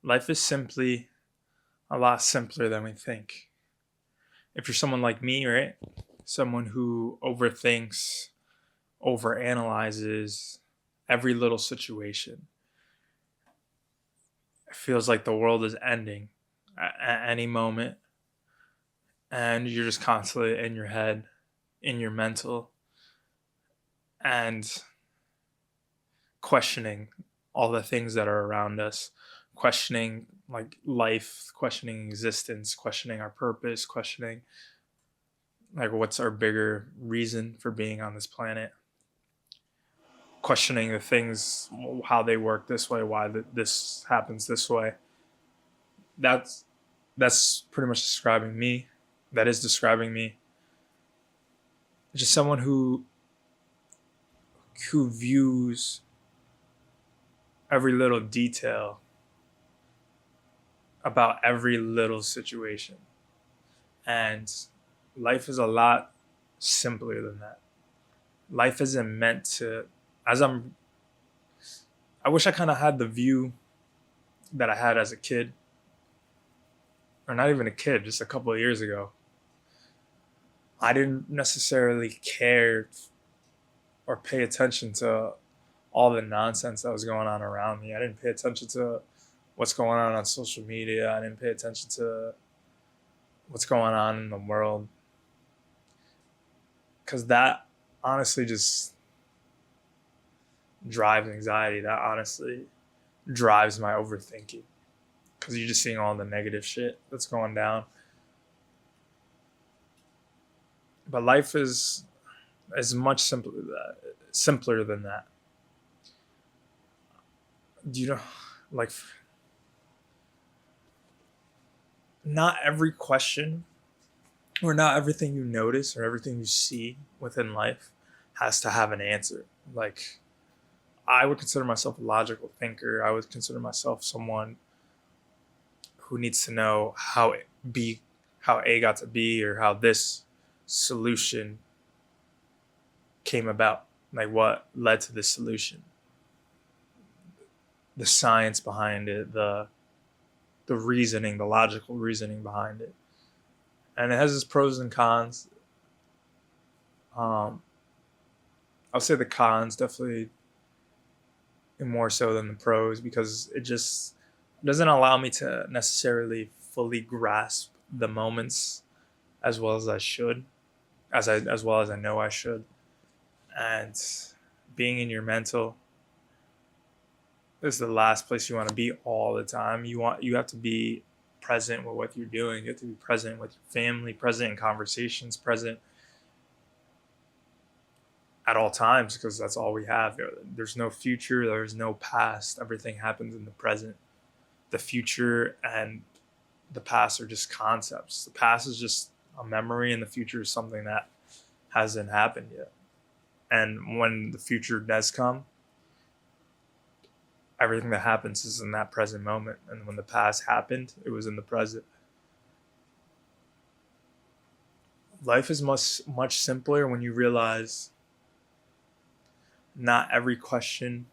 Life is simply a lot simpler than we think. If you're someone like me, right? Someone who overthinks, overanalyzes every little situation. It feels like the world is ending at any moment, and you're just constantly in your head, in your mental, and questioning all the things that are around us, questioning like life, questioning existence, questioning our purpose, questioning like what's our bigger reason for being on this planet, questioning the things, how they work this way, why this happens this way. That's pretty much describing me. That is describing me. Just someone who views every little detail about every little situation. And life is a lot simpler than that. Life isn't meant to, as I wish I kind of had the view that I had as a kid, or not even a kid, just a couple of years ago. I didn't necessarily care or pay attention to all the nonsense that was going on around me. I didn't pay attention to what's going on social media. I didn't pay attention to what's going on in the world. Because that honestly just drives anxiety. That honestly drives my overthinking. Because you're just seeing all the negative shit that's going down. But life is much simpler than that. Do you know, like, not every question or not everything you notice or everything you see within life has to have an answer. Like, I would consider myself a logical thinker. I would consider myself someone who needs to know how A got to B, or how this solution came about. Like, what led to this solution, the science behind it, the reasoning, the logical reasoning behind it. And it has its pros and cons. Um, I'll say the cons definitely more so than the pros, because it just doesn't allow me to necessarily fully grasp the moments as well as I should, as well as I know I should. And being in your mental is the last place you want to be all the time. You have to be present with what you're doing. You have to be present with your family, present in conversations, present at all times, because that's all we have. There's no future, there's no past. Everything happens in the present. The future and the past are just concepts. The past is just a memory, and the future is something that hasn't happened yet. And when the future does come, everything that happens is in that present moment. And when the past happened, it was in the present. Life is much simpler when you realize not every question,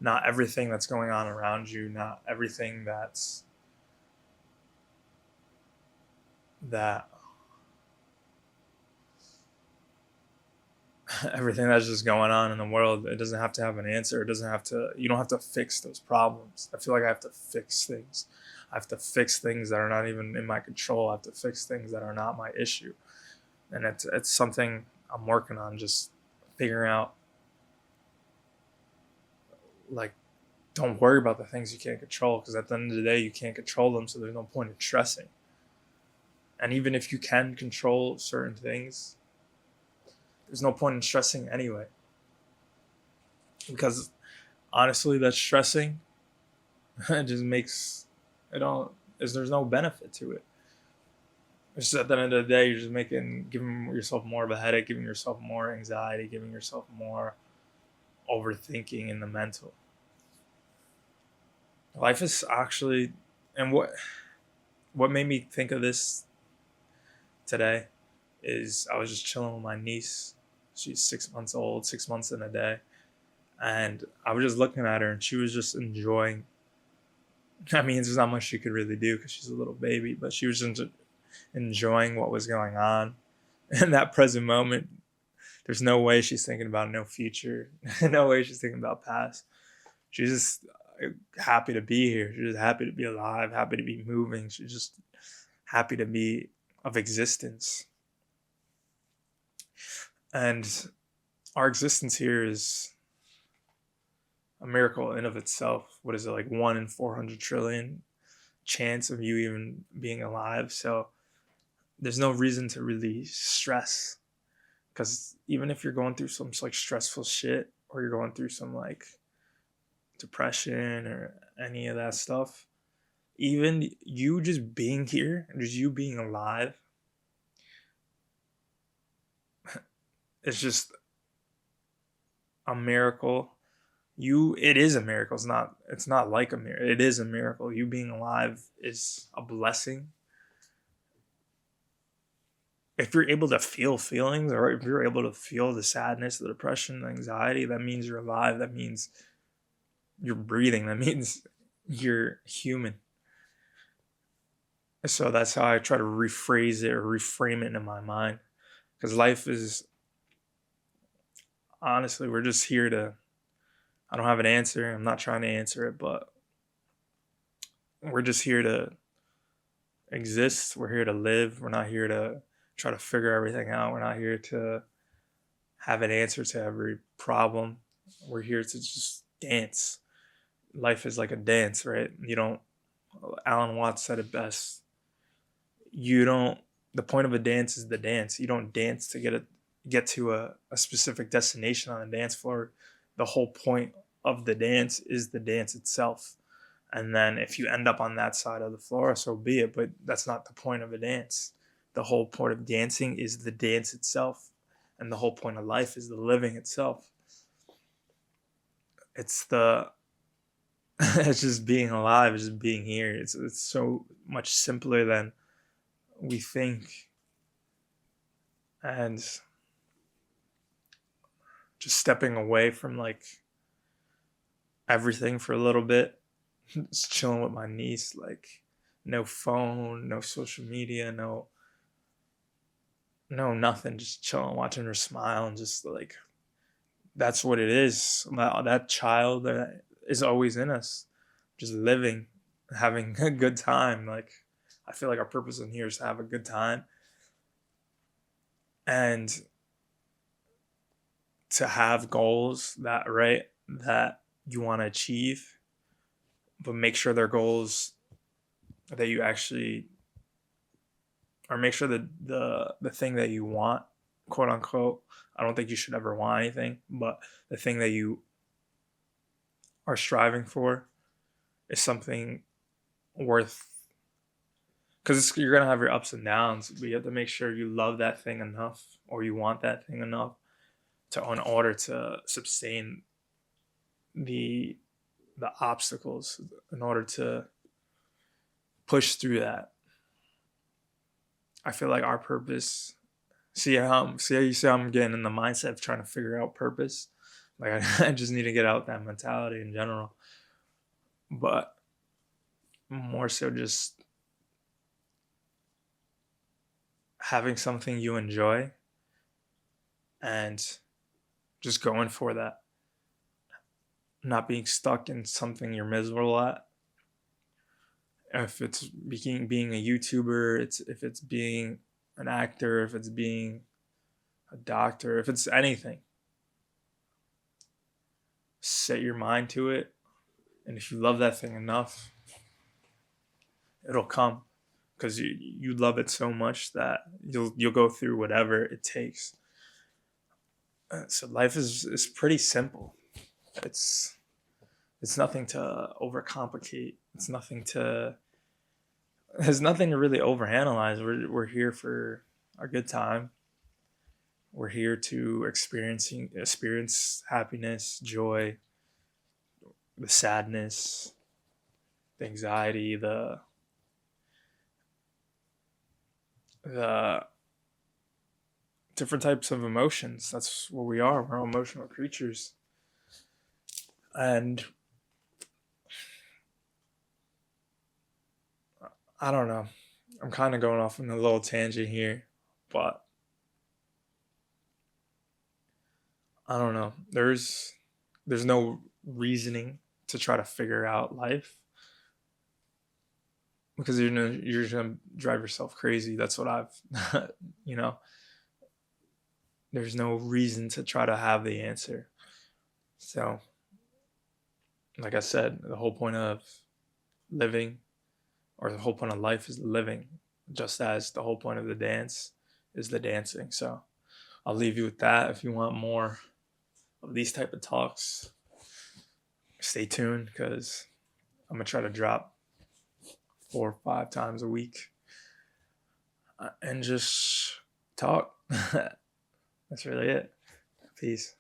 not everything that's going on around you, not everything that everything that's just going on in the world, it doesn't have to have an answer. It doesn't have to, you don't have to fix those problems. I feel like I have to fix things. I have to fix things that are not even in my control. I have to fix things that are not my issue. And it's something I'm working on, just figuring out, like, don't worry about the things you can't control, because at the end of the day you can't control them, so there's no point in stressing. And even if you can control certain things, there's no point in stressing anyway, because honestly that stressing it just makes it all is there's no benefit to it. It's just at the end of the day you're just giving yourself more of a headache, giving yourself more anxiety, giving yourself more overthinking in the mental. Life is actually, and what made me think of this today is I was just chilling with my niece. She's 6 months old, 6 months in a day. And I was just looking at her, and she was just enjoying I mean, there's not much she could really do because she's a little baby, but she was enjoying what was going on in that present moment. There's no way she's thinking about no future. No way she's thinking about past. She's just happy to be here. She's just happy to be alive, happy to be moving. She's just happy to be of existence. And our existence here is a miracle in of itself. What is it, like 1 in 400 trillion chance of you even being alive? So there's no reason to really stress, because even if you're going through some like stressful shit, or you're going through some like depression or any of that stuff, even you just being here and just you being alive, it's just a miracle. It is a miracle. It's not like a miracle. It is a miracle. You being alive is a blessing. If you're able to feel feelings, or if you're able to feel the sadness, the depression, the anxiety, that means you're alive. That means you're breathing. That means you're human. So that's how I try to rephrase it or reframe it in my mind. Because life is, honestly, we're just here to, I don't have an answer. I'm not trying to answer it, but we're just here to exist. We're here to live. We're not here to try to figure everything out. We're not here to have an answer to every problem. We're here to just dance. Life is like a dance, right? Alan Watts said it best. The point of a dance is the dance. You don't dance to get to a specific destination on a dance floor. The whole point of the dance is the dance itself. And then if you end up on that side of the floor, so be it. But that's not the point of a dance. The whole point of dancing is the dance itself. And the whole point of life is the living itself. It's it's just being alive, it's just being here. It's so much simpler than we think. And just stepping away from like everything for a little bit, just chilling with my niece, like no phone, no social media, no nothing, just chilling, watching her smile, and just like, that's what it is. That child that is always in us, just living, having a good time. Like, I feel like our purpose in here is to have a good time and to have goals that you want to achieve, but make sure they're goals that you actually, or make sure that the thing that you want, quote unquote, I don't think you should ever want anything, but the thing that you are striving for is something worth, because you're going to have your ups and downs, but you have to make sure you love that thing enough, or you want that thing enough in order to sustain the obstacles, in order to push through that. I feel like our purpose, see how you see how I'm getting in the mindset of trying to figure out purpose. Like, I just need to get out that mentality in general, but more so just having something you enjoy and just going for that, not being stuck in something you're miserable at. If it's being a YouTuber, if it's being an actor, if it's being a doctor, if it's anything, set your mind to it, and if you love that thing enough, it'll come, because you love it so much that you'll go through whatever it takes. So life is pretty simple. It's nothing to overcomplicate. There's nothing to really overanalyze. We're here for a good time. We're here to experience happiness, joy, the sadness, the anxiety, the different types of emotions. That's what we are. We're emotional creatures. And I don't know. I'm kind of going off on a little tangent here, but I don't know. There's no reasoning to try to figure out life because you're just gonna drive yourself crazy. That's what I've you know. There's no reason to try to have the answer. So, like I said, the whole point of living or the whole point of life is living, just as the whole point of the dance is the dancing. So, I'll leave you with that. If you want more of these type of talks, stay tuned because I'm gonna try to drop 4 or 5 times a week and just talk. That's really it. Peace.